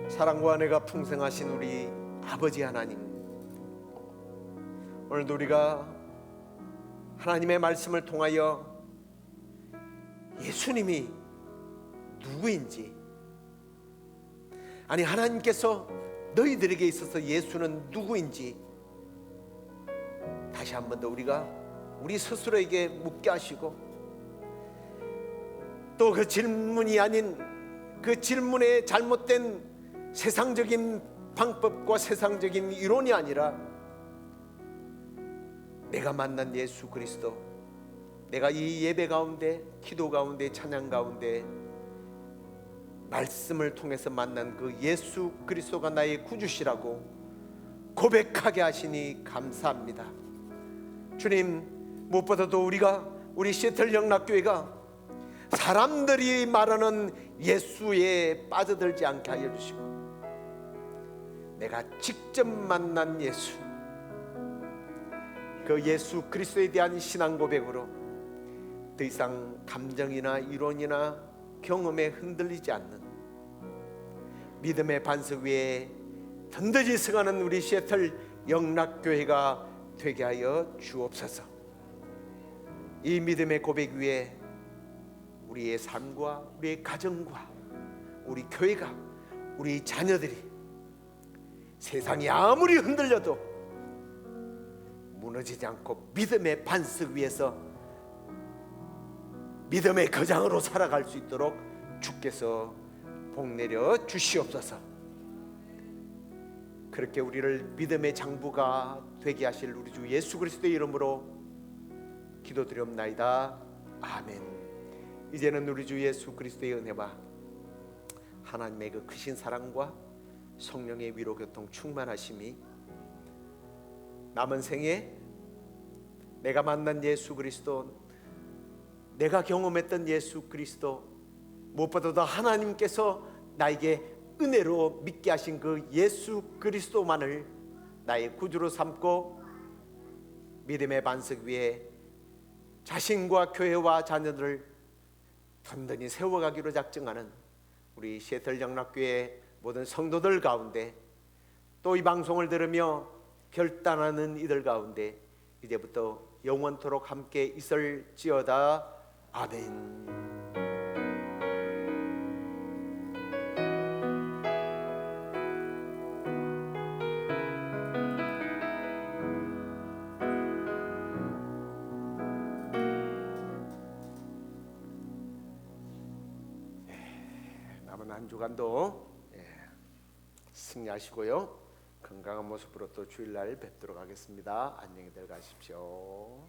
사랑과 은혜가 풍성하신 우리 아버지 하나님, 오늘도 우리가 하나님의 말씀을 통하여 예수님이 누구인지, 아니 하나님께서 너희들에게 있어서 예수는 누구인지 다시 한 번 더 우리가 우리 스스로에게 묻게 하시고, 또 그 질문이 아닌 그 질문에 잘못된 세상적인 방법과 세상적인 이론이 아니라 내가 만난 예수 그리스도, 내가 이 예배 가운데, 기도 가운데, 찬양 가운데 말씀을 통해서 만난 그 예수 그리스도가 나의 구주시라고 고백하게 하시니 감사합니다. 주님, 무엇보다도 우리 시애틀 영락교회가 사람들이 말하는 예수에 빠져들지 않게 하여 주시고, 내가 직접 만난 예수, 그 예수 그리스도에 대한 신앙 고백으로 더 이상 감정이나 이론이나 경험에 흔들리지 않는 믿음의 반석 위에 든든히 서가는 우리 시애틀 영락교회가 되게 하여 주옵소서. 이 믿음의 고백 위에 우리의 삶과 우리의 가정과 우리 교회가, 우리 자녀들이 세상이 아무리 흔들려도 무너지지 않고 믿음의 반석 위에서 믿음의 거장으로 살아갈 수 있도록 주께서 복내려 주시옵소서. 그렇게 우리를 믿음의 장부가 되게 하실 우리 주 예수 그리스도의 이름으로 기도드리옵나이다. 아멘. 이제는 우리 주 예수 그리스도의 은혜와 하나님의 그 크신 사랑과 성령의 위로 교통 충만하심이 남은 생에 내가 만난 예수 그리스도, 내가 경험했던 예수 그리스도, 무엇보다도 하나님께서 나에게 은혜로 믿게 하신 그 예수 그리스도만을 나의 구주로 삼고 믿음의 반석 위에 자신과 교회와 자녀들을 든든히 세워가기로 작정하는 우리 시애틀 영락교회 모든 성도들 가운데, 또 이 방송을 들으며 결단하는 이들 가운데 이제부터 영원토록 함께 있을지어다. 아멘. 남은 한 주간도 승리하시고요, 건강한 모습으로 또 주일날 뵙도록 하겠습니다. 안녕히들 가십시오.